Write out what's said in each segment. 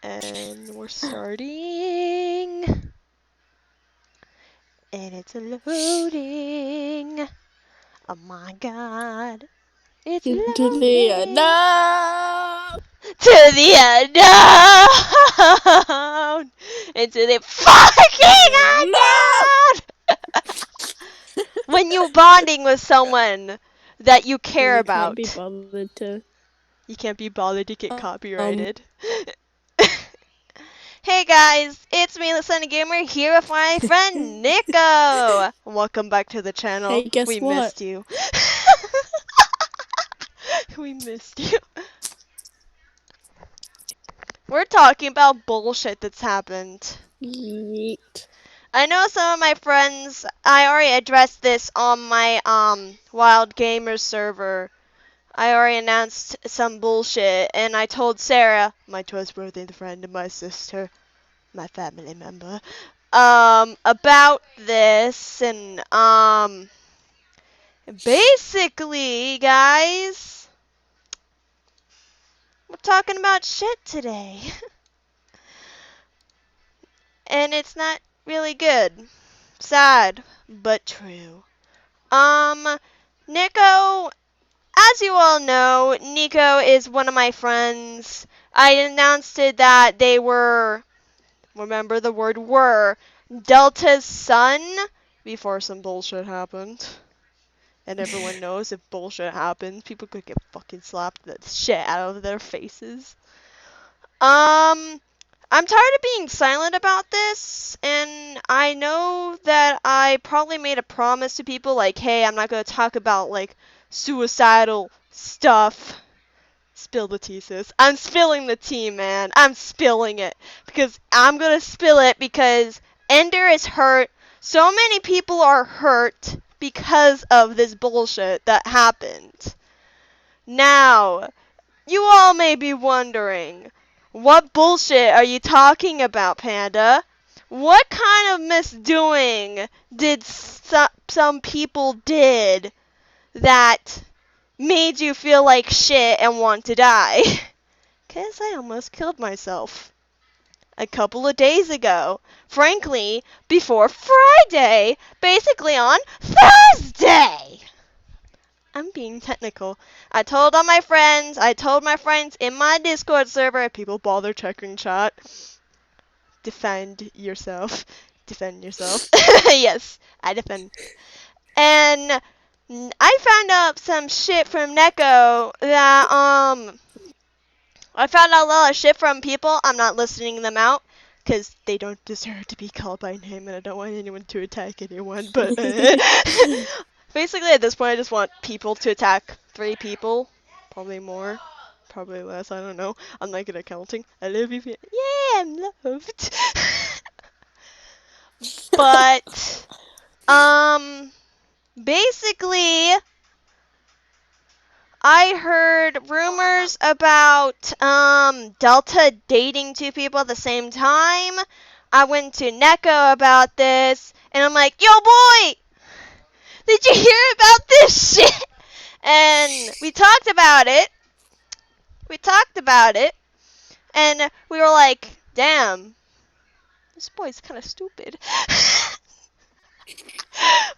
And we're starting. And it's loading. Oh my god. It's Into loading. the unknown. To the unknown. Into the fucking unknown. When you're bonding with someone that you care You about. can't be bothered to. You can't be bothered to get copyrighted. Hey guys, it's me, the Sunny Gamer, here with my friend Nico. Welcome back to the channel. Hey, guess we what? missed you. We missed you. We're talking about bullshit that's happened. Yeet. I know some of my friends, I already addressed this on my Wild Gamers server. I already announced some bullshit, and I told Sarah, my trustworthy friend and my sister, my family member, about this, and basically, guys, we're talking about shit today. And it's not really good. Sad, but true. Nico, as you all know, Nico is one of my friends. I announced it that they were, remember the word were, Delta's son before some bullshit happened. And everyone knows if bullshit happens, people could get fucking slapped the shit out of their faces. I'm tired of being silent about this, and I know that I probably made a promise to people like, hey, I'm not gonna talk about like suicidal stuff. Spill the tea, sis. I'm spilling the tea, man. I'm spilling it. Because I'm gonna spill it because Ender is hurt. So many people are hurt because of this bullshit that happened. Now, you all may be wondering, what bullshit are you talking about, Panda? What kind of misdoing did some people did that made you feel like shit and want to die? 'Cause I almost killed myself a couple of days ago. Frankly, before Friday, basically on Thursday. I'm being technical. I told my friends in my Discord server, people bother checking chat. Defend yourself. Defend yourself. Yes, I defend. And I found out some shit from Neko that, I found out a lot of shit from people. I'm not listening them out because they don't deserve to be called by name and I don't want anyone to attack anyone. But basically at this point I just want people to attack 3 people. Probably more. Probably less. I don't know. I'm not good at counting. I love you. Yeah, I'm loved. But, basically, I heard rumors about Delta dating 2 people at the same time. I went to Neko about this, and I'm like, yo boy! Did you hear about this shit? And we talked about it. And we were like, damn, this boy's kind of stupid.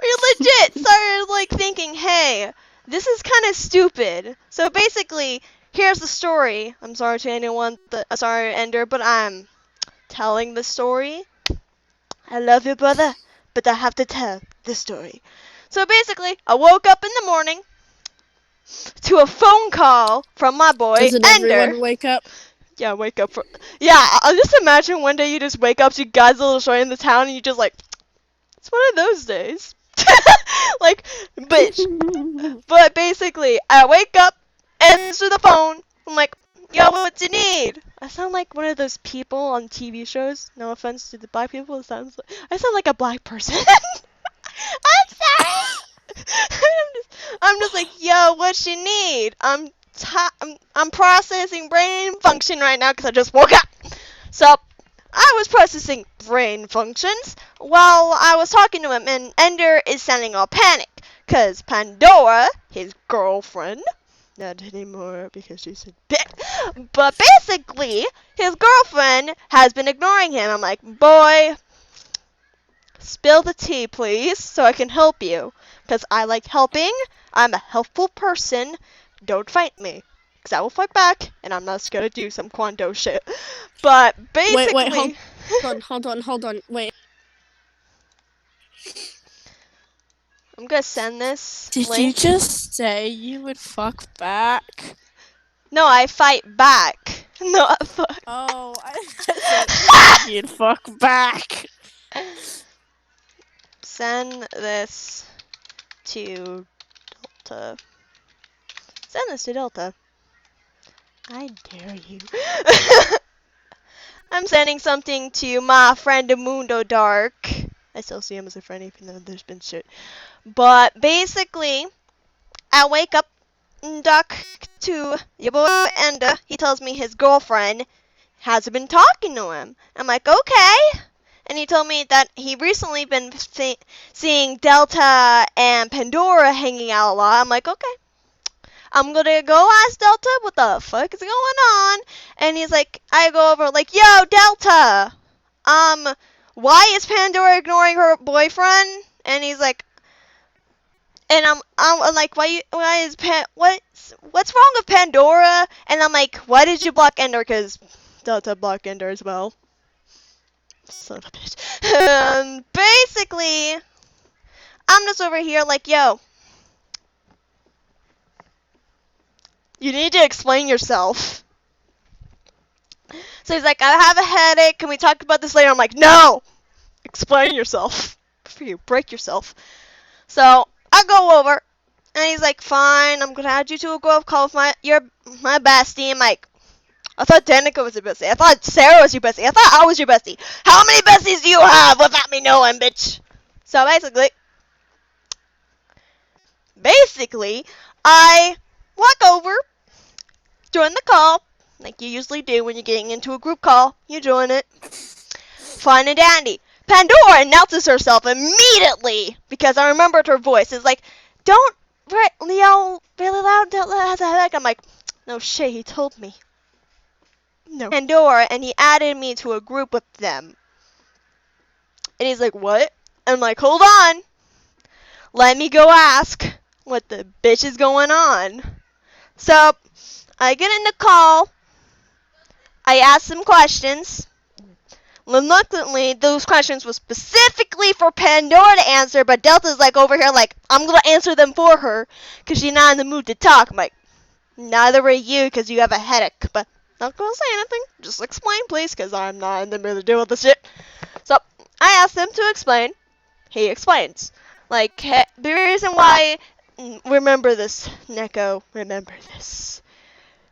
We legit started like thinking, hey, this is kind of stupid. So basically, here's the story. I'm sorry to anyone, sorry Ender, but I'm telling the story. I love you, brother, but I have to tell the story. So basically, I woke up in the morning to a phone call from my boy Doesn't Ender. everyone wake up? Yeah, wake up for. Yeah, I'll just imagine one day you just wake up to God's little show in the town and you just like, it's one of those days. Like, bitch. But basically, I wake up, answer the phone. I'm like, yo, what you need? I sound like one of those people on TV shows. No offense to the black people. I sound like a black person. I'm sorry. I'm just like, yo, what you need? I'm processing brain function right now because I just woke up. So I was processing brain functions while I was talking to him, and Ender is sounding all panic because Pandora, his girlfriend, Not anymore because she's a bitch. But basically, his girlfriend has been ignoring him. I'm like, boy, spill the tea, please, so I can help you. Because I like helping. I'm a helpful person. Don't fight me. Because I will fight back, and I'm not just going to do some Kwando shit. But basically... Wait, hold on. Wait. I'm going to send this Did link. you just say you would fuck back? No, I fight back. No, I fuck. Oh, I said you'd fuck back. Send this to Delta. Send this to Delta. I dare you. I'm sending something to my friend Mundo Dark. I still see him as a friend even though there's been shit. But basically, I wake up and talk to your boy and he tells me his girlfriend hasn't been talking to him. I'm like, okay. And he told me that he recently been seeing Delta and Pandora hanging out a lot. I'm like, okay. I'm gonna go ask Delta what the fuck is going on. And he's like, I go over like, yo, Delta, why is Pandora ignoring her boyfriend? And he's like, and I'm like, why is what's wrong with Pandora? And I'm like, why did you block Ender? Cause Delta blocked Ender as well. Son of a bitch. Basically, I'm just over here like, yo, you need to explain yourself. So he's like, I have a headache. Can we talk about this later? I'm like, no! Explain yourself. Before you break yourself. So I go over, and he's like, fine, I'm going to add you to a group call with my bestie. I'm like, I thought Danica was your bestie. I thought Sarah was your bestie. I thought I was your bestie. How many besties do you have without me knowing, bitch? So basically, I walk over, join the call, like you usually do when you're getting into a group call. You join it. Fine and dandy. Pandora announces herself immediately because I remembered her voice. It's like, don't yell really loud until it has a headache. I'm like, no shit, he told me. No. Pandora, and he added me to a group with them. And he's like, what? I'm like, hold on. Let me go ask what the bitch is going on. So, I get in the call. I ask some questions. Reluctantly, those questions were specifically for Pandora to answer, but Delta's like over here like, I'm going to answer them for her because she's not in the mood to talk. I'm like, neither are you because you have a headache, but not going to say anything. Just explain, please, because I'm not in the mood to deal with this shit. So, I asked him to explain. He explains. Like, the reason why, remember this, Neko, remember this.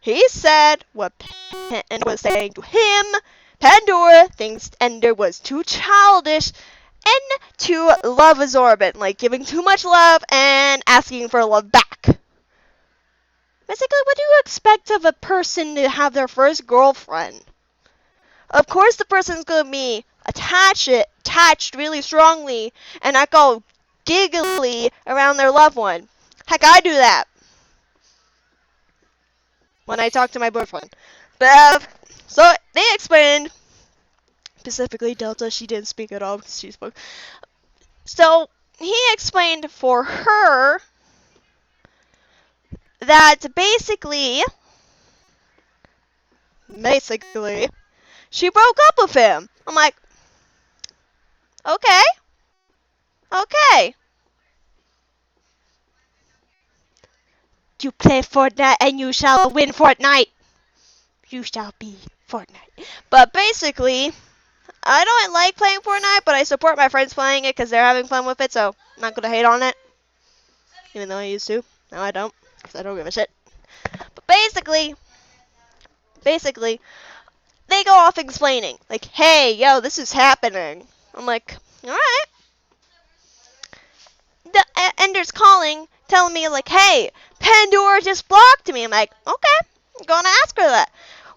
He said what Ender was saying to him. Pandora thinks Ender was too childish and too love absorbent, like giving too much love and asking for love back. Basically, what do you expect of a person to have their first girlfriend? Of course the person's going to be attached really strongly and not go giggly around their loved one. Heck, I do that when I talk to my boyfriend. But, so they explained, specifically Delta, she didn't speak at all because she spoke. So he explained for her that basically, she broke up with him. I'm like, okay. You play Fortnite and you shall win Fortnite. You shall be Fortnite. But basically, I don't like playing Fortnite, but I support my friends playing it because they're having fun with it, so I'm not going to hate on it. Even though I used to. Now I don't, because I don't give a shit. But basically, they go off explaining. Like, hey, yo, this is happening. I'm like, alright. The Ender's calling, telling me, like, hey, Pandora just blocked me. I'm like, okay, I'm going to ask her that.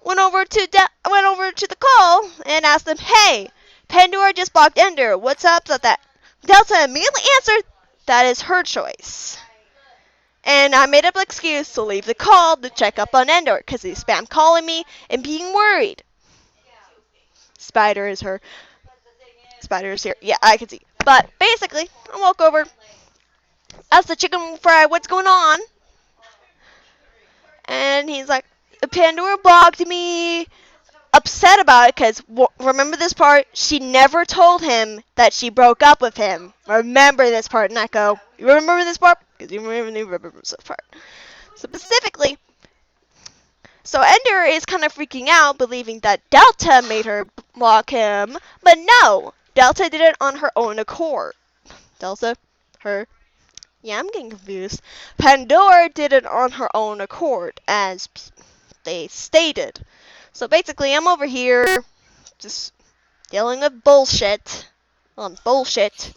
Went over to the call and asked them, hey, Pandora just blocked Ender. What's up with that? Delta immediately answered, that is her choice. And I made up an excuse to leave the call to check up on Ender because he's spam calling me and being worried. Spider is her. Spider is here. Yeah, I can see. But basically, I walk over, ask the chicken fry what's going on. And he's like, Pandora blocked me. Upset about it because remember this part? She never told him that she broke up with him. Remember this part, and I go, you remember this part? Because you remember this part. Specifically, so Ender is kind of freaking out, believing that Delta made her block him, but no, Delta did it on her own accord. Delta, her, yeah, I'm getting confused. Pandora did it on her own accord, as they stated. So basically, I'm over here, just dealing with bullshit. On bullshit.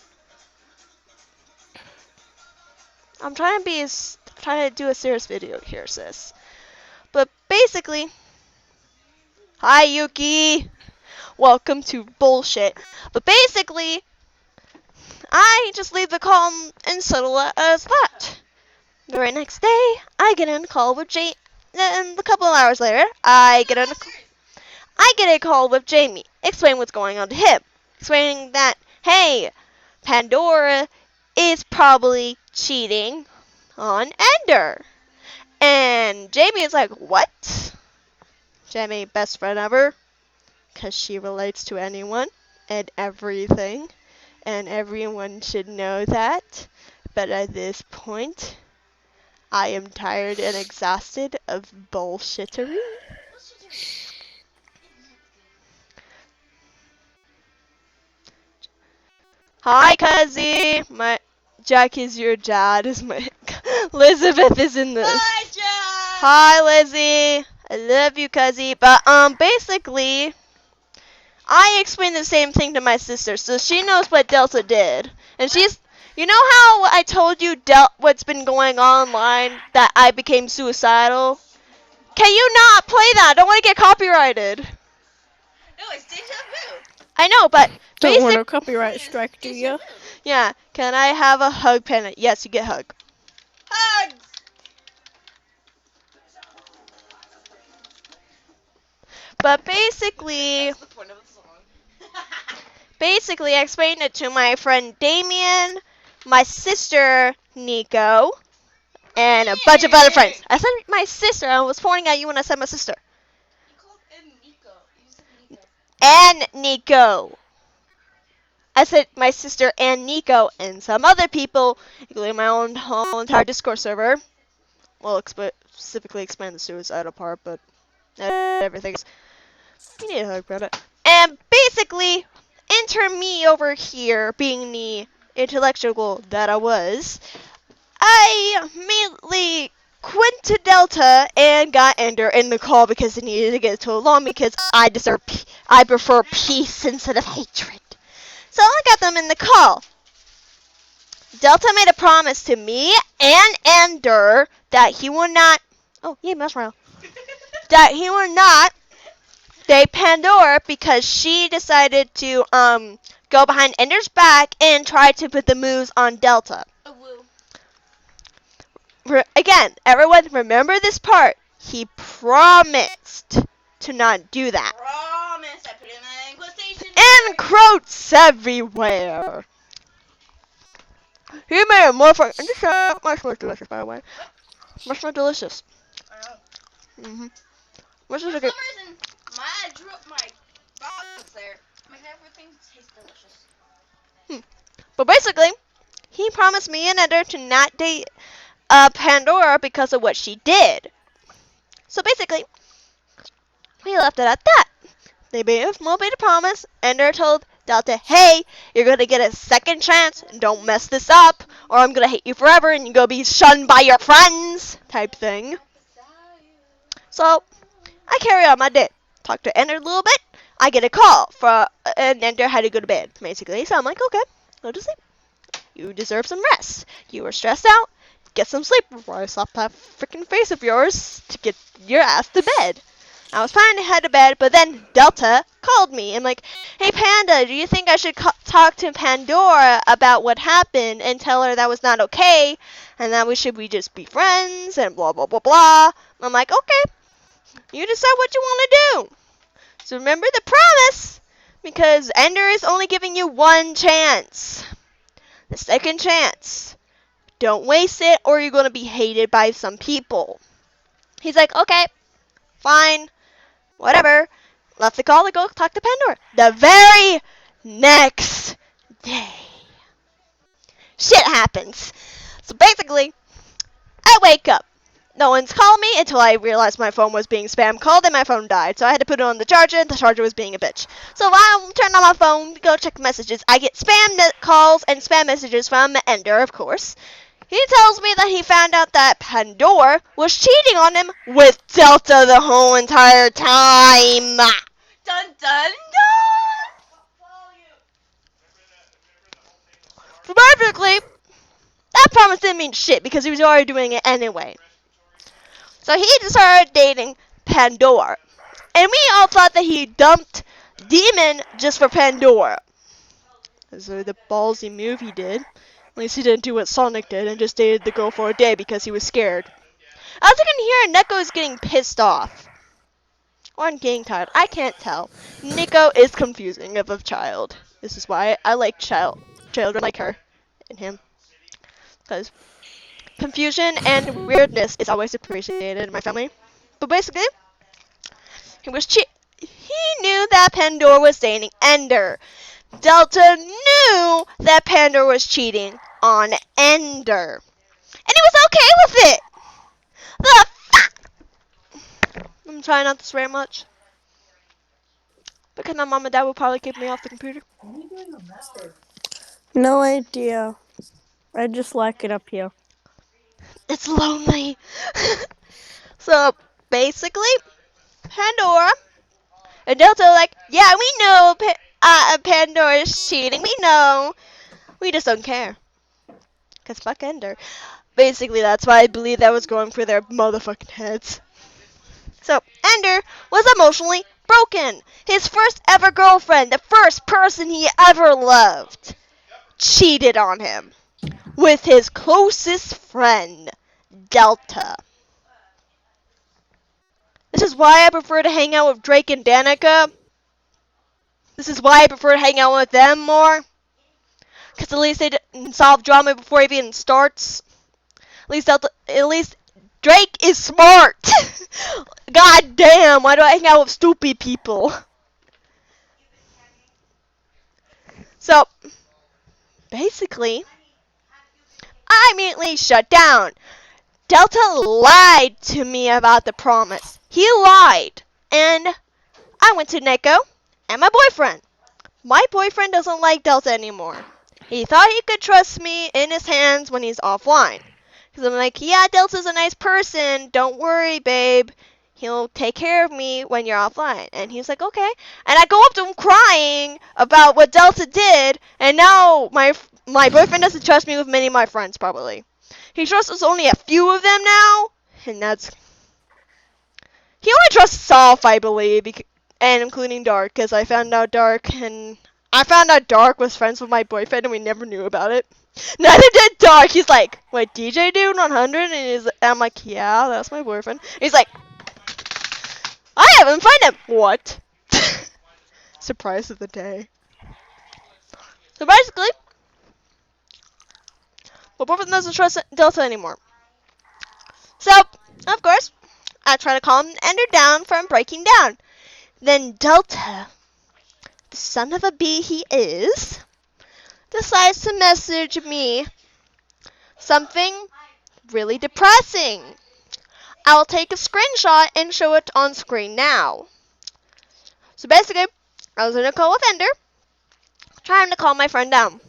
I'm trying to do a serious video here, sis. But basically, hi Yuki. Welcome to bullshit. But basically, I just leave the call and settle it as that. The very next day, I get in a call with Jay. And a couple of hours later, I get a call with Jamie, explaining what's going on to him, explaining that, hey, Pandora is probably cheating on Ender. And Jamie is like, what? Jamie, best friend ever, because she relates to anyone and everything, and everyone should know that. But at this point, I am tired and exhausted of bullshittery. Hi, Cuzzy. My Jack is your dad. Is my Elizabeth is in this. Hi, Jack! Hi, Lizzie. I love you, Cuzzy. But basically, I explained the same thing to my sister, so she knows what Delta did, and she's. You know how I told you what's been going on online that I became suicidal? Can you not play that? I don't want to get copyrighted. No, it's deja vu. I know, but Don't want a basic. copyright strike, do Deja you? vu. Yeah. Can I have a hug pen? Yes, you get hug. Hugs! But basically, That's the point of the song. I explained it to my friend Damien, my sister Nico, and a bunch of other friends. I said my sister. I was pointing at you when I said my sister. You called him Nico. You said Nico. And Nico. I said my sister and Nico and some other people, including my own whole entire Discord server. Well, specifically explain the suicidal part, but everything else. You need to hug about it. And basically, enter me over here, being the intellectual that I was. I immediately went to Delta and got Ender in the call because it needed to get too long because I prefer peace instead of hatred. So I got them in the call. Delta made a promise to me and Ender that he will not. Oh, yeah, Marshmallow. That he will not date Pandora because she decided to go behind Ender's back and try to put the moves on Delta. Oh, woo. Again, everyone remember this part. He promised to not do that. Promise. I put it in the quotation. And quotes everywhere. He made a motherfucker. And this marshmallow's delicious, by the way. Marshmallow delicious. I know. Mhm. For What's some this? reason, I drew up my box there. Make everything taste delicious. But basically, he promised me and Ender to not date Pandora because of what she did. So basically, we left it at that. They made a promise. Ender told Delta, hey, you're going to get a second chance and don't mess this up or I'm going to hate you forever and you're going to be shunned by your friends type thing. So, I carry on my day. Talk to Ender a little bit. I get a call and Ender had to go to bed, basically. So I'm like, okay, go to sleep. You deserve some rest. You were stressed out. Get some sleep before I slap that freaking face of yours to get your ass to bed. I was planning to head to bed, but then Delta called me. I'm like, hey Panda, do you think I should talk to Pandora about what happened and tell her that was not okay and that we just be friends and blah blah blah blah. I'm like, okay, you decide what you want to do. So remember the promise, because Ender is only giving you one chance. The second chance. Don't waste it or you're going to be hated by some people. He's like, okay, fine, whatever. Left the call to go talk to Pandora. The very next day, shit happens. So basically, I wake up. No one's called me until I realized my phone was being spam called and my phone died. So I had to put it on the charger and the charger was being a bitch. So I turned on my phone to go check messages. I get spam calls and spam messages from Ender, of course. He tells me that he found out that Pandora was cheating on him with Delta the whole entire time. Dun dun dun! So basically, that promise didn't mean shit because he was already doing it anyway. So he just started dating Pandora. And we all thought that he dumped Demon just for Pandora. So the ballsy move he did. At least he didn't do what Sonic did and just dated the girl for a day because he was scared. As you can hear, Neko is getting pissed off. Or I'm getting tired. I can't tell. Nico is confusing of a child. This is why I like children like her and him. Because confusion and weirdness is always appreciated in my family. But basically, he knew that Pandora was dating Ender. Delta knew that Pandora was cheating on Ender. And he was okay with it. The fuck? I'm trying not to swear much. Because my mom and dad will probably kick me off the computer. No idea. I just like it up here. It's lonely. So, basically, Pandora and Delta are like, yeah, we know Pandora is cheating. We know. We just don't care. Because fuck Ender. Basically, that's why I believe that was going through their motherfucking heads. So, Ender was emotionally broken. His first ever girlfriend, the first person he ever loved, cheated on him with his closest friend, Delta. This is why I prefer to hang out with Drake and Danica. This is why I prefer to hang out with them more. Because at least they solve drama before it even starts. At least Drake is smart. God damn, why do I hang out with stupid people? So, basically, I immediately shut down. Delta lied to me about the promise. He lied. And I went to Neko and my boyfriend. My boyfriend doesn't like Delta anymore. He thought he could trust me in his hands when he's offline. Because I'm like, yeah, Delta's a nice person. Don't worry, babe. He'll take care of me when you're offline. And he's like, okay. And I go up to him crying about what Delta did. And now my boyfriend doesn't trust me with many of my friends, probably. He trusts only a few of them now. And that's... He only trusts Soph, I believe. And including Dark. Because I found out Dark was friends with my boyfriend and we never knew about it. Neither did Dark. He's like, wait, DJ Dude 100? And I'm like, yeah, that's my boyfriend. He's like, I haven't found him. What? Surprise of the day. So basically, my boyfriend doesn't trust Delta anymore. So, of course, I try to calm Ender down from breaking down. Then Delta, the son of a bee he is, decides to message me something really depressing. I'll take a screenshot and show it on screen now. So basically, I was in a call with Ender, trying to calm my friend down.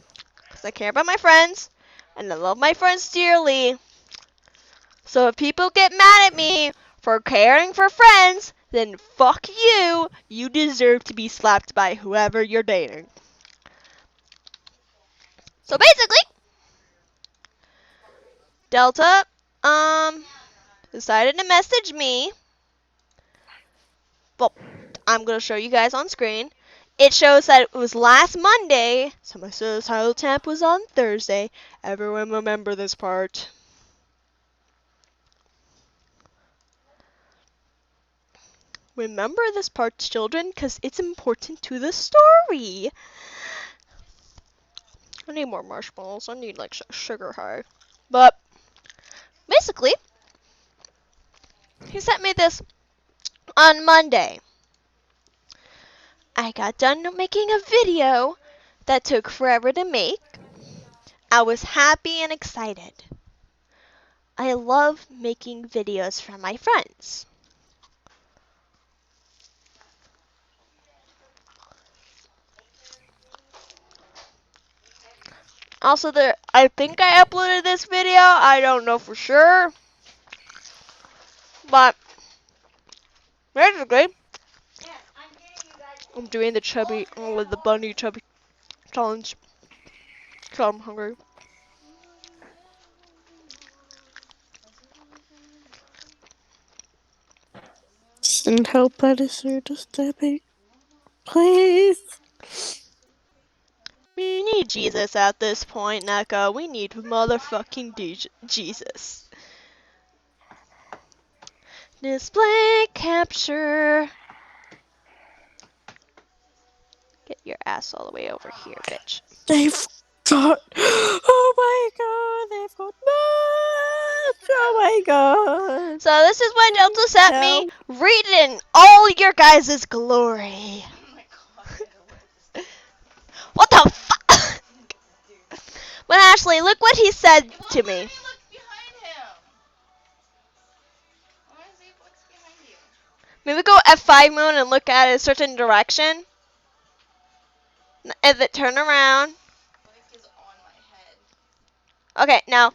Because I care about my friends, and I love my friends dearly. So if people get mad at me for caring for friends, then fuck you. You deserve to be slapped by whoever you're dating. So basically, Delta, decided to message me Well, I'm going to show you guys on screen. It shows that it was last Monday, so my suicidal attempt was on Thursday. Everyone remember this part. Remember this part, children, because it's important to the story. I need more marshmallows. I need like sugar high. But basically, he sent me this on Monday. I got done making a video that took forever to make. I was happy and excited. I love making videos for my friends. Also, I think I uploaded this video. I don't know for sure. But basically, I'm doing the chubby, with the bunny chubby challenge. So I'm hungry. Send help editor to Debbie. Please. We need Jesus at this point, Neko. We need motherfucking Jesus. Display capture. Get your ass all the way over here, bitch. They've got. Oh my god, they've got much. Oh my god. So this is what Delta sent me. Help. Read it in all your guys' glory. Oh my god. What the fuck? But Ashley, look what he said to me. Why look behind him? Why does he look behind you? Maybe go F5 mode and look at a certain direction. And then turn around. Like is on my head. Okay, now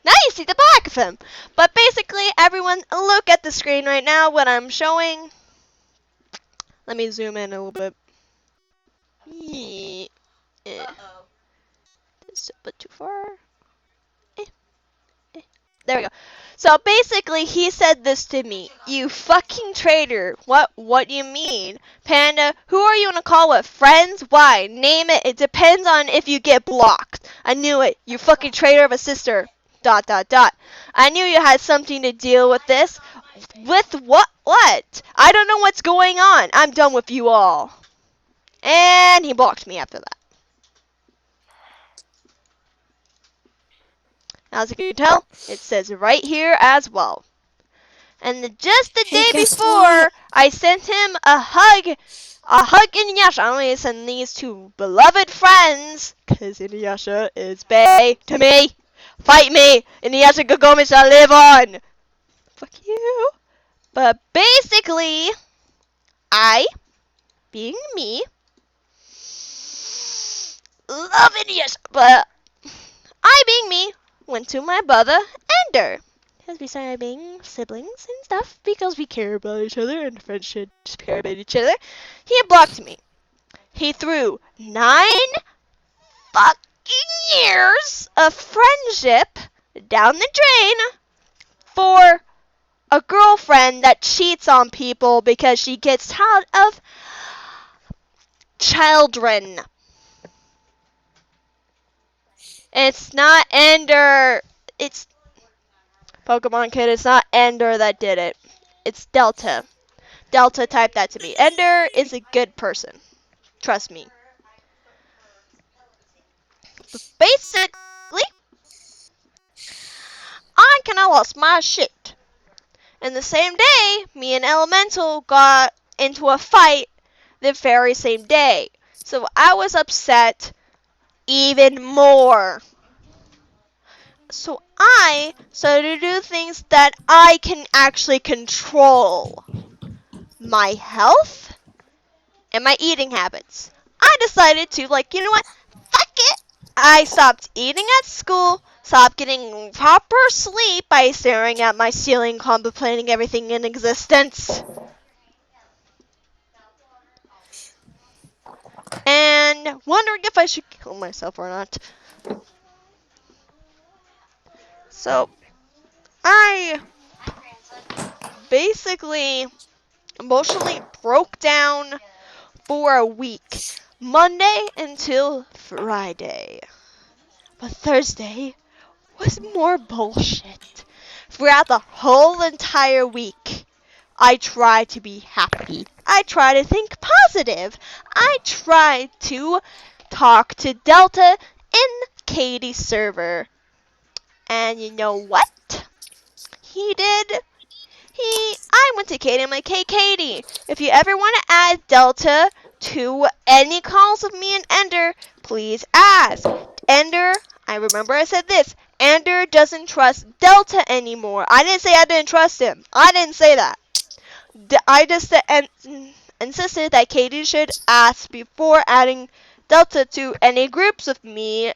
you see the back of him. But basically, everyone, look at the screen right now, what I'm showing. Let me zoom in a little bit. Uh-oh. It's a bit too far. There we go. So basically, he said this to me. You fucking traitor. What do you mean? Panda, who are you gonna call with? Friends? Why? Name it. It depends on if you get blocked. I knew it. You fucking traitor of a sister. ... I knew you had something to deal with this. With what? What? I don't know what's going on. I'm done with you all. And he blocked me after that. As you can tell, it says right here as well. And just the Hey, day guess before, what? I sent him a hug Inuyasha. I only send these to beloved friends, cause Inuyasha is bae to me. Fight me, Inuyasha Kagome shall live on. Fuck you. But basically, I, being me, love Inuyasha. But I, being me, went to my brother Ender. Because we started being siblings and stuff because we care about each other and friendship care about each other. He blocked me. He threw 9 fucking years of friendship down the drain for a girlfriend that cheats on people because she gets tired of children. It's not Ender. It's Pokemon Kid. It's not Ender that did it. It's Delta. Delta typed that to me. Ender is a good person. Trust me. But basically, I kinda lost my shit. And the same day, me and Elemental got into a fight the very same day. So I was upset even more. So I started to do things that I can actually control. My health and my eating habits. I decided to, you know what? Fuck it! I stopped eating at school, stopped getting proper sleep by staring at my ceiling, contemplating everything in existence. And wondering if I should kill myself or not. So, I basically emotionally broke down for a week. Monday until Friday. But Thursday was more bullshit. Throughout the whole entire week, I try to be happy. I try to think positive. I try to talk to Delta in Katie's server. And you know what he did? I went to Katie. I'm like, hey Katie, if you ever want to add Delta to any calls of me and Ender, please ask. Ender, I remember I said this. Ender doesn't trust Delta anymore. I didn't say I didn't trust him. I didn't say that. I just insisted that Katie should ask before adding Delta to any groups with me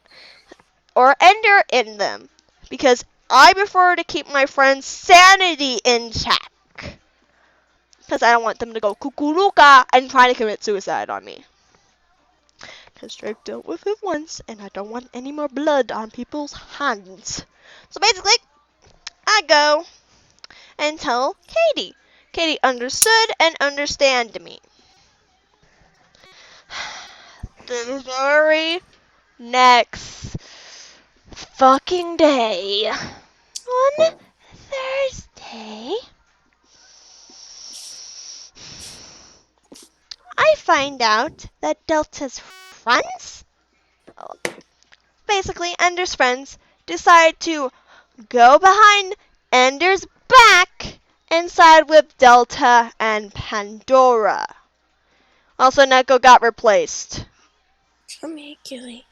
or Ender in them. Because I prefer to keep my friends' sanity in check. Because I don't want them to go kukuruka and try to commit suicide on me. Because Drake dealt with it once, and I don't want any more blood on people's hands. So basically, I go and tell Katie. Katie understood and understand me. The very next fucking day, on Thursday, I find out that Delta's friends, basically Ender's friends, decide to go behind Ender's back and side with Delta and Pandora. Also, Neko got replaced. Come here, Gilly.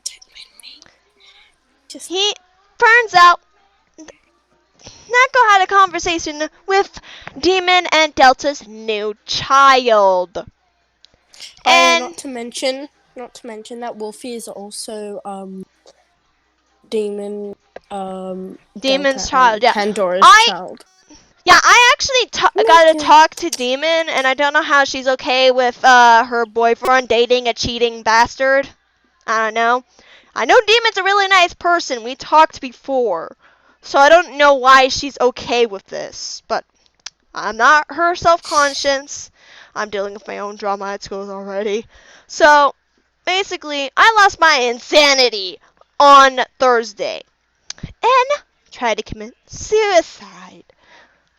Don't win me. Just He turns out Neko had a conversation with Demon and Delta's new child. And not to mention that Wolfie is also Demon's Demon's Delta child, and yeah. Pandora's child. Yeah, I actually got to talk to Demon, and I don't know how she's okay with her boyfriend dating a cheating bastard. I don't know. I know Demon's a really nice person. We talked before. So I don't know why she's okay with this. But I'm not her self-conscious. I'm dealing with my own drama at school already. So, basically, I lost my insanity on Thursday. And tried to commit suicide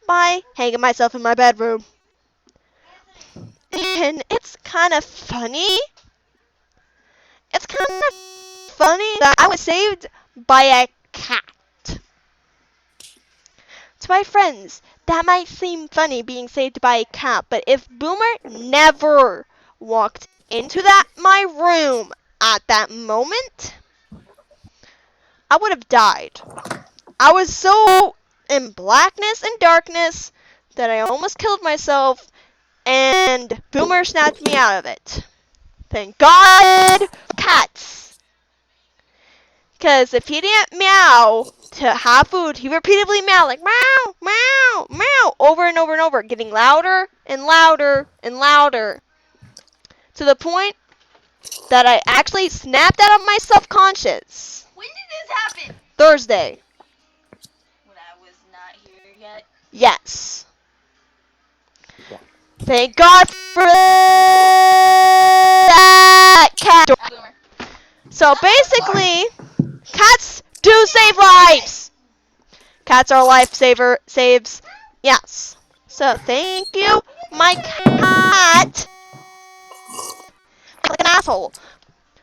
by hanging myself in my bedroom. And it's kind of funny. It's kind of funny that I was saved by a cat. To my friends, that might seem funny being saved by a cat, but if Boomer never walked into my room at that moment, I would have died. I was so in blackness and darkness that I almost killed myself, and Boomer snapped me out of it. Thank God, cats. Because if he didn't meow to have food, he repeatedly meow like meow, meow, meow, over and over and over, getting louder and louder and louder. To the point that I actually snapped out of my self-conscious. When did this happen? Thursday. When I was not here yet. Yes. Thank God for that cat. Boomer. So basically, cats do save lives. Cats are lifesaver saves. Yes. So thank you, my cat. I'm like an asshole.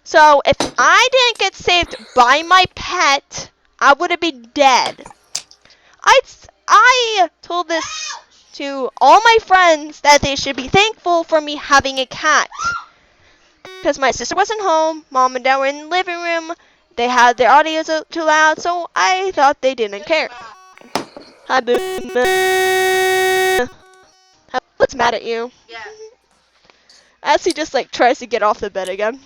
So if I didn't get saved by my pet, I would have been dead. I told this to all my friends that they should be thankful for me having a cat. Because my sister wasn't home, mom and dad were in the living room, they had their audio too loud, so I thought they didn't care. Hi, Boo. What's mad at you? Yeah. As he just tries to get off the bed again.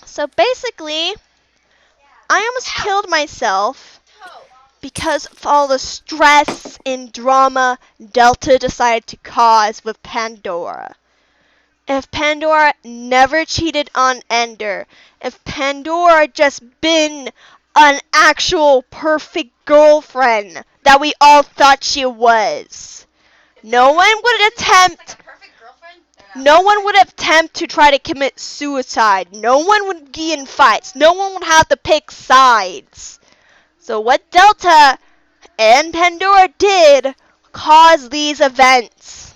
So basically, I almost killed myself because of all the stress and drama Delta decided to cause with Pandora. If Pandora never cheated on Ender, if Pandora just been an actual perfect girlfriend that we all thought she was, No one would attempt. Like a perfect girlfriend? No one would attempt to try to commit suicide. No one would be in fights. No one would have to pick sides. So what Delta and Pandora did caused these events.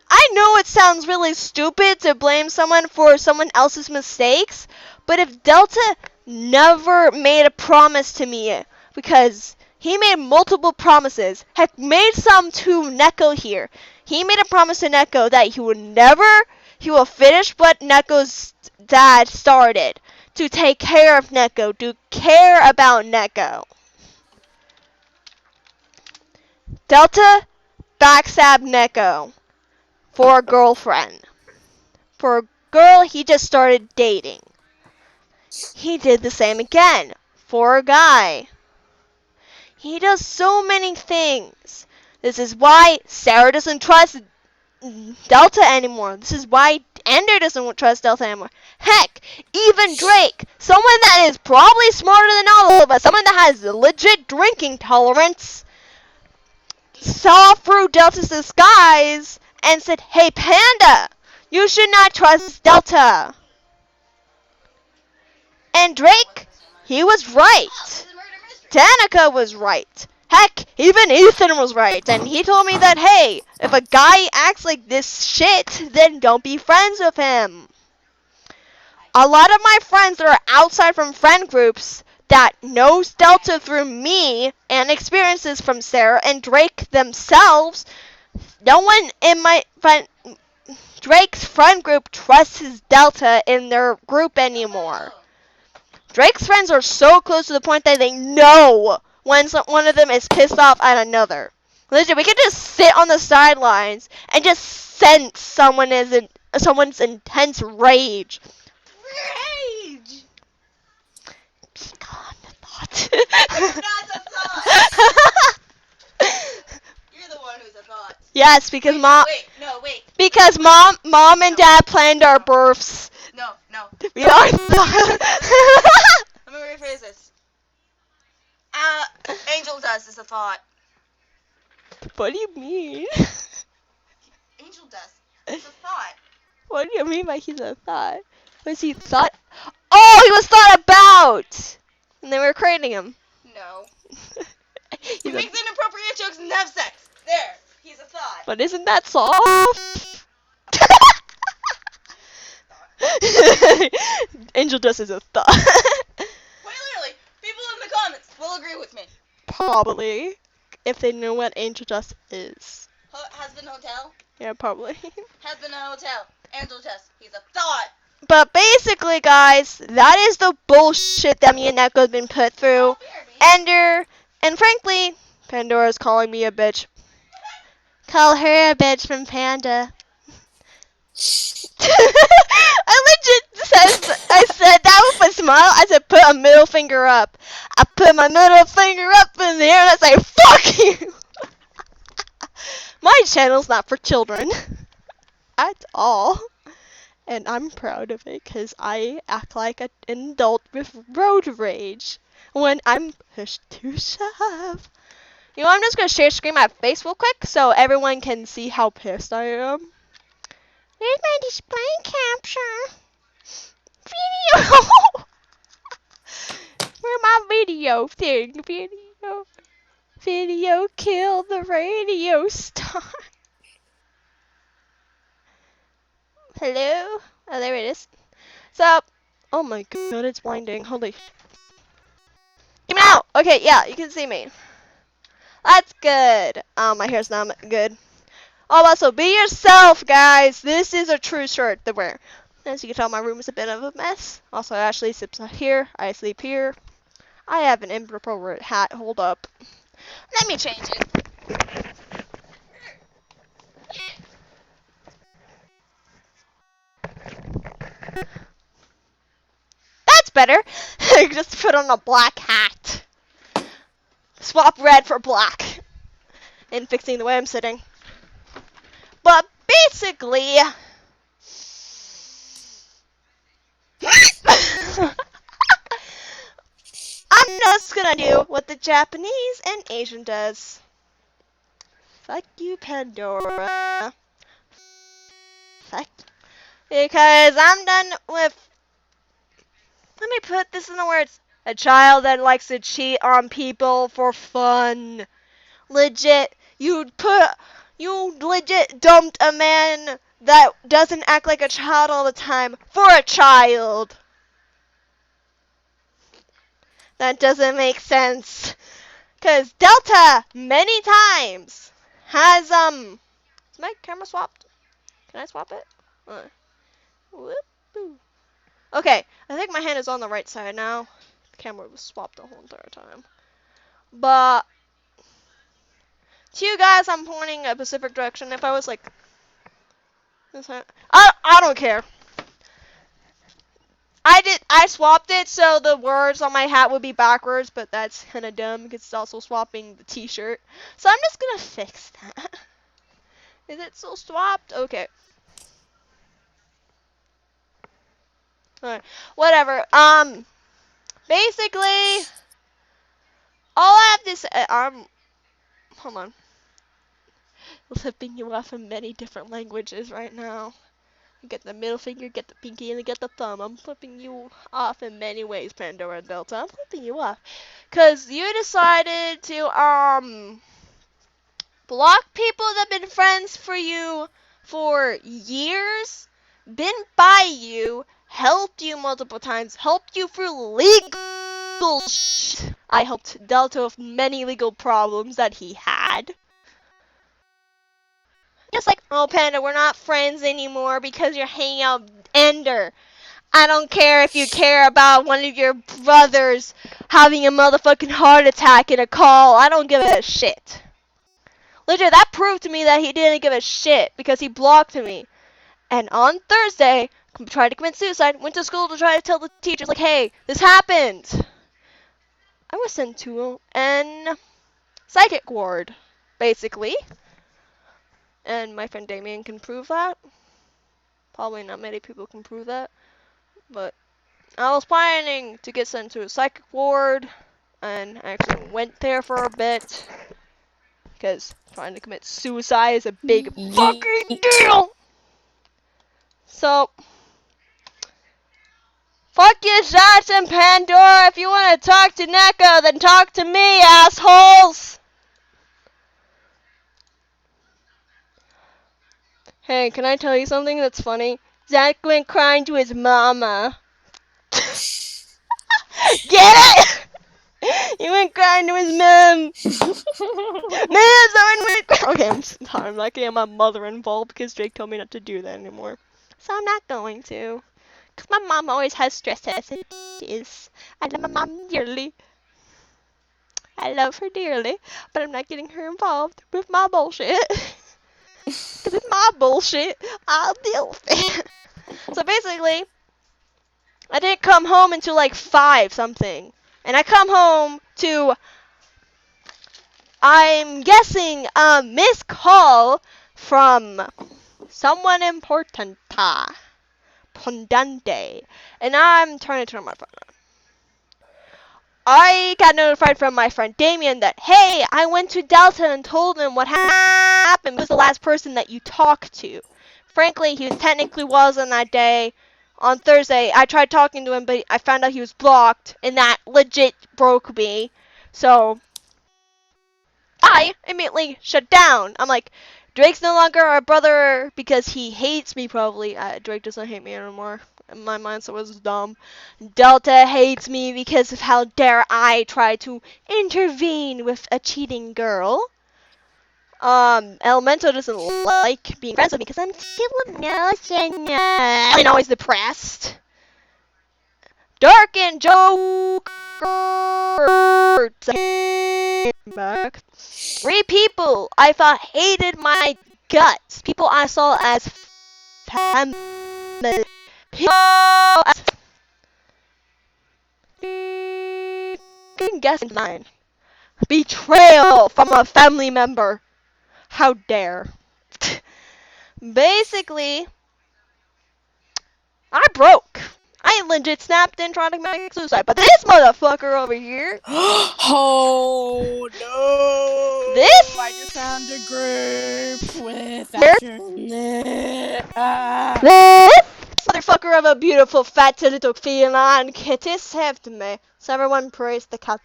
I know it sounds really stupid to blame someone for someone else's mistakes, but if Delta never made a promise to me, because he made multiple promises, heck, made some to Neko here. He made a promise to Neko that he will finish what Neko's dad started, to take care of Neko, to care about Neko. Delta backstabbed Neko for a girlfriend. For a girl he just started dating. He did the same again for a guy. He does so many things. This is why Sarah doesn't trust Delta anymore. This is why Ender doesn't trust Delta anymore. Heck, even Drake, someone that is probably smarter than all of us, someone that has legit drinking tolerance, saw through Delta's disguise and said, "Hey Panda, you should not trust Delta." And Drake, he was right. It's a murder mystery. Danica was right. Heck, even Ethan was right. And he told me that, hey, if a guy acts like this shit, then don't be friends with him. A lot of my friends that are outside from friend groups that knows Delta through me and experiences from Sarah and Drake themselves, no one in my Drake's friend group trusts his Delta in their group anymore. Drake's friends are so close to the point that they know when one of them is pissed off at another. Listen, we can just sit on the sidelines and just sense someone's intense rage. Rage! Be calm, thought. You're not a thought! You're the one who's a thought. Yes, because Wait. because mom and dad planned our births. No. We are thought. Let me rephrase this. Angel Dust is a thought. What do you mean? Angel Dust is a thought. What do you mean by he's a thought? Was he thought? Oh, he was thought about! And they were creating him. No. He's He a- makes inappropriate jokes and have sex. There. He's a thought. But isn't that soft? Angel Dust is a thought. Quite literally, people in the comments will agree with me. Probably. If they know what Angel Dust is. Husband Hotel. Yeah, probably. Husband Hotel. Angel Dust. He's a thought. But basically, guys, that is the bullshit that me and Neko's been put through. Ender, and frankly, Pandora's calling me a bitch. Call her a bitch from Panda. I said that with a smile. I said put a middle finger up. I put my middle finger up in the air and I say fuck you. My channel's not for children at all. And I'm proud of it because I act like an adult with road rage when I'm pushed to shove. You know, I'm just going to share screen my face real quick so everyone can see how pissed I am. Here's my display capture. Video! Where my video thing? Video killed the radio star. Hello? Oh, there it is. So, oh my god, it's blinding. Holy. Get me out! Okay, yeah, you can see me. That's good. My hair's not good. Oh, also, be yourself, guys. This is a true shirt to wear. As you can tell, my room is a bit of a mess. Also, Ashley sleeps here. I sleep here. I have an inappropriate hat. Hold up. Let me change it. That's better. Just put on a black hat. Swap red for black. And fixing the way I'm sitting. But basically, I'm just gonna do what the Japanese and Asian does. Fuck you, Pandora. Fuck. Because I'm done with... Let me put this in the words. A child that likes to cheat on people for fun. Legit. You legit dumped a man that doesn't act like a child all the time for a child. That doesn't make sense. Because Delta, many times, has, is my camera swapped? Can I swap it? Whoop-oo. Okay, I think my hand is on the right side now. The camera was swapped the whole entire time. But, to you guys, I'm pointing a specific direction. If I was like, this hand, I don't care. I swapped it so the words on my hat would be backwards, but that's kind of dumb because it's also swapping the t-shirt. So I'm just gonna fix that. Is it still swapped? Okay. Alright, whatever. Basically, all I have to say, hold on. Flipping you off in many different languages right now. You get the middle finger, get the pinky, and you get the thumb. I'm flipping you off in many ways, Pandora and Delta. I'm flipping you off. Cause you decided to, block people that have been friends for you for years, been by you, helped you multiple times, helped you through legal shit. I helped Delta with many legal problems that he had. Just like, oh Panda, we're not friends anymore because you're hanging out with Ender. I don't care if you care about one of your brothers having a motherfucking heart attack in a call. I don't give a shit. Legit, that proved to me that he didn't give a shit because he blocked me. And on Thursday, tried to commit suicide, went to school to try to tell the teachers, like, hey, this happened. I was sent to an psychic ward, basically. And my friend Damien can prove that. Probably not many people can prove that. But I was planning to get sent to a psychic ward. And I actually went there for a bit. Because trying to commit suicide is a big fucking deal. So, fuck you, Shots and Pandora. If you want to talk to Neko, then talk to me, assholes. Hey, can I tell you something that's funny? Zach went crying to his mama. Get it? He went crying to his mom. Man, someone went. Okay, I'm sorry. I'm not getting my mother involved because Drake told me not to do that anymore. So I'm not going to. Because my mom always has stress as it is. I love my mom dearly. I love her dearly. But I'm not getting her involved with my bullshit. Because it's my bullshit. I'll deal with it. So basically, I didn't come home until like 5 something. And I come home to, I'm guessing, a missed call from someone important. Pondante. And I'm trying to turn my phone on. I got notified from my friend Damien that, hey, I went to Delta and told him what happened. He was the last person that you talked to. Frankly, he technically was on that day. On Thursday, I tried talking to him, but I found out he was blocked, and that legit broke me. So, I immediately shut down. I'm like, Drake's no longer our brother because he hates me, probably. Drake doesn't hate me anymore. My mindset was dumb. Delta hates me because of how dare I try to intervene with a cheating girl. Elemental doesn't like being friends with me because I'm too emotional and always depressed. Dark and Joker. 3 people I thought hated my guts. People I saw as family. People as... You can guess mine. Betrayal from a family member. How dare. Basically, I broke. I legit snapped and tried to commit suicide. But this motherfucker over here, Oh no! This- I just found a group with Where- this motherfucker of a beautiful fat little feline kitty saved me. So everyone praise the cat.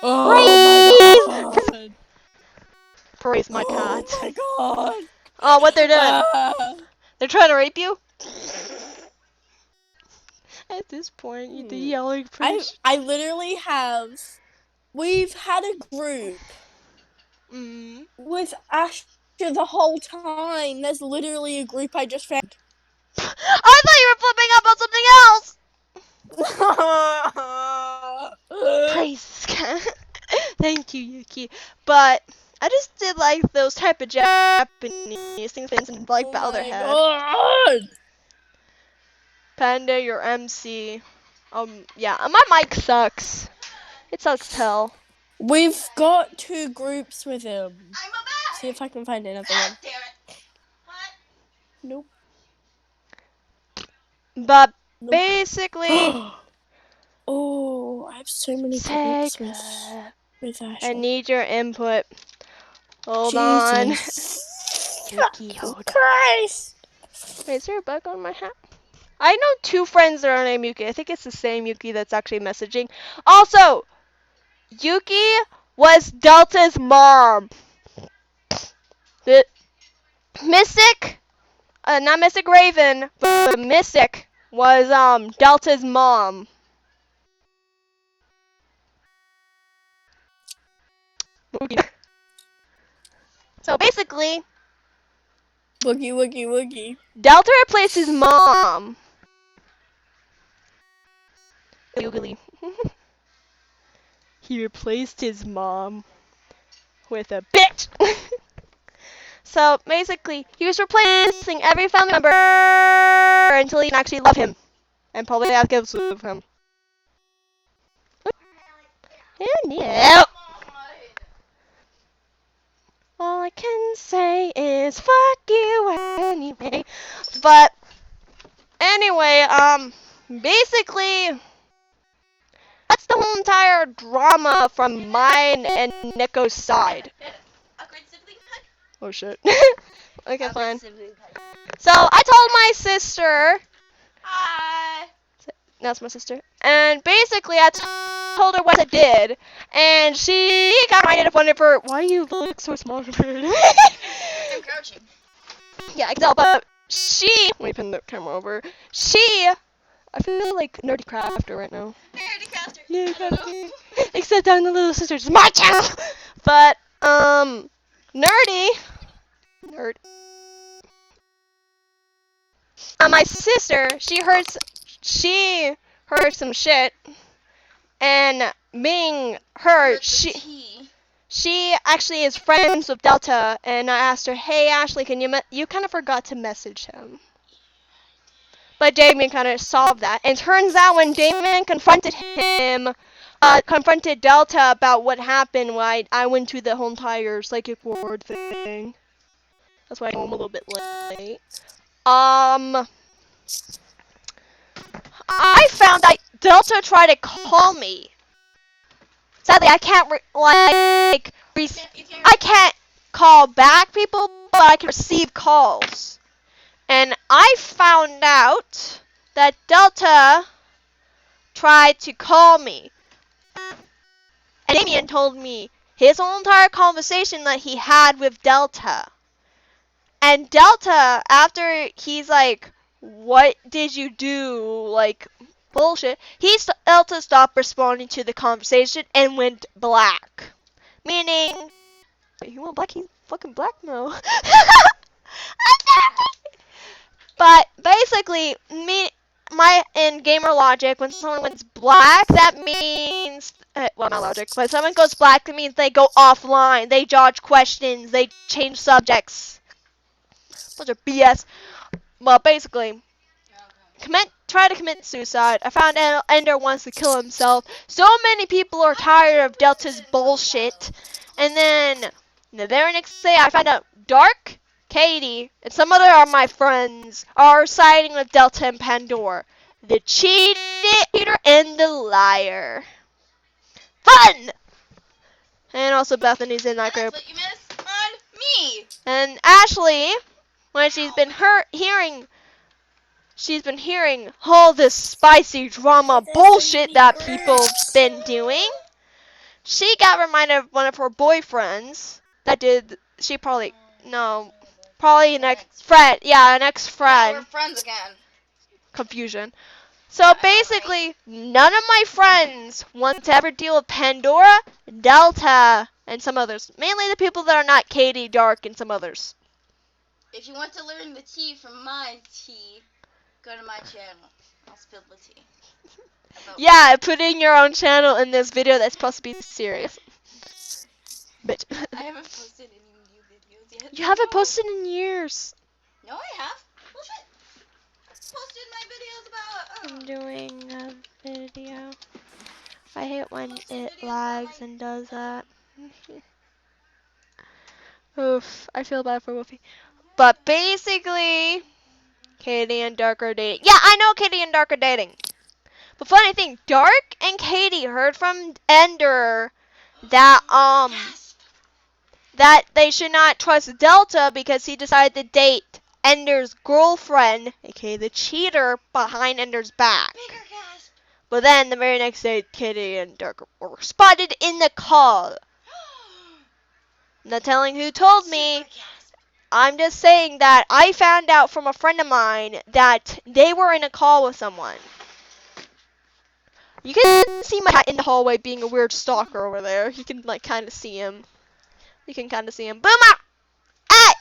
Oh my god! Praise my cat. Oh my god! Oh, what they're doing? Ah. They're trying to rape you? At this point, the yelling fish. I literally have. We've had a group Mm. with Asher the whole time. There's literally a group I just found. I thought you were flipping up on something else! Praise cat. Thank you, Yuki. But I just did like those type of Japanese things and like bow their head. God. Panda, your MC. Yeah, my mic sucks. It sucks hell. We've got 2 groups with him. I'm a bad. See if I can find another God one. damn it. What? Nope. But Nope. basically, Oh, I have so many take groups with Asher. I need your input. Hold on. Jesus. Yuki, hold on. Christ. Wait, is there a bug on my hat? I know 2 friends that are named Yuki. I think it's the same Yuki that's actually messaging. Also, Yuki was Delta's mom. The Mystic, not Mystic Raven, but Mystic was Delta's mom. So basically, Woogie, woogie, woogie. Delta replaced his mom. Googly. He replaced his mom with a bitch. So basically, he was replacing every family member until he can actually love him and probably have kids with him. Yeah. All I can say is fuck you anyway. But anyway, basically, that's the whole entire drama from mine and Nico's side. Awkward sibling hug? Oh shit. Okay, Awkward fine. sibling hug. So I told my sister, Hi. that's my sister, and basically I told her what I did, and she got reminded of one of her. Why do you look so small compared? I'm crouching. Yeah, I can tell, but she. Let me pin the camera over. I feel like nerdy crafter right now. Nerdy crafter. Yeah, I don't know. Except I'm the little sister. It's my channel. But nerd. My sister, she heard some shit, and being her, she actually is friends with Delta, and I asked her, hey Ashley, can you kind of forgot to message him. But Damien kind of solved that, and turns out when Damien confronted Delta about what happened when I went to the whole entire psychic ward thing. That's why I'm a little bit late. I found that Delta tried to call me. Sadly, I can't I can't call back people, but I can receive calls. And I found out that Delta tried to call me. And Damien told me his whole entire conversation that he had with Delta. And Delta, after he's like, what did you do? Like, bullshit. Delta stopped responding to the conversation and went black. Meaning, wait, he went black? He's fucking black now. But basically, in gamer logic, when someone went black, that means, well, not logic, when someone goes black, that means they go offline, they dodge questions, they change subjects. Bunch of BS. But basically, try to commit suicide. I found Ender wants to kill himself. So many people are tired of Delta's bullshit. And then, the very next day, I found out Dark Katie, and some other of my friends are siding with Delta and Pandora. The cheater and the liar. Fun! And also Bethany's in that And group. that's what you missed on me. And Ashley, when she's been hearing all this spicy drama bullshit that people've been doing, she got reminded of one of her boyfriends that did, probably an ex-friend. Yeah, an Now ex-friend. we're friends again. Confusion. So basically, none of my friends want to ever deal with Pandora, Delta, and some others. Mainly the people that are not Katie, Dark, and some others. If you want to learn the tea from my tea, go to my channel. I'll spill the tea. Yeah, putting your own channel in this video that's supposed to be serious. Bitch. I haven't posted any new videos yet. You haven't posted in years. No, I have. Bullshit. Posted my videos about. I'm doing a video. I hate when Posted it videos lags about and does that. Oof, I feel bad for Wolfie. But basically, Katie and Dark are dating. Yeah, I know Katie and Dark are dating. But funny thing, Dark and Katie heard from Ender that Gasp. that they should not trust Delta because he decided to date Ender's girlfriend, aka the cheater, behind Ender's back. Bigger gasp. But then the very next day, Katie and Dark were spotted in the call. Not telling who told me. Super gasp. I'm just saying that I found out from a friend of mine that they were in a call with someone. You can see my cat in the hallway being a weird stalker over there. You can kind of see him. You can kind of see him. Boomer! Hey!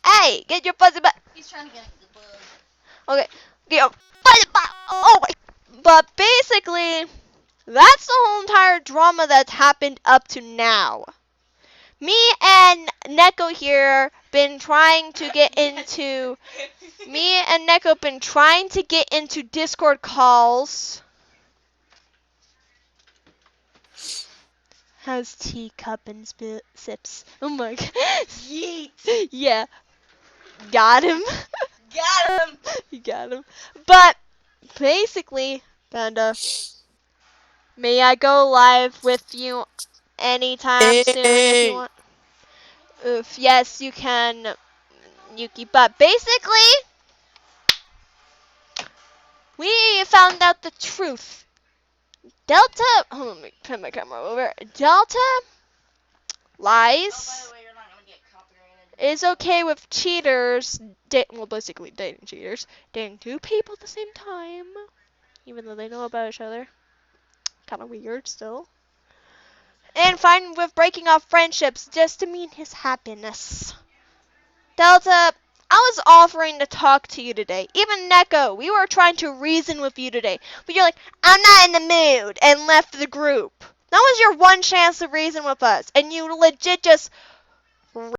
Hey! Get your fuzzy butt. He's trying to get the bug. Okay. Get your fuzzy butt. Oh my. But basically, that's the whole entire drama that's happened up to now. Me and Neko here been trying to get into. Me and Neko been trying to get into Discord calls. How's teacup and sips? Oh my god. Yeet. Yeah. Got him. Got him. You got him. But basically, Panda, may I go live with you anytime soon if you want? Oof, yes, you can, Yuki. But basically, we found out the truth. Delta, hold on, let me turn my camera over. Delta Oh, by lies. the way, you're not gonna get copyrighted. Is okay with cheaters, basically dating cheaters, dating two people at the same time, even though they know about each other. Kind of weird still. And fine with breaking off friendships just to mean his happiness. Delta, I was offering to talk to you today. Even Neko, we were trying to reason with you today. But you're like, I'm not in the mood, and left the group. That was your one chance to reason with us. And you legit just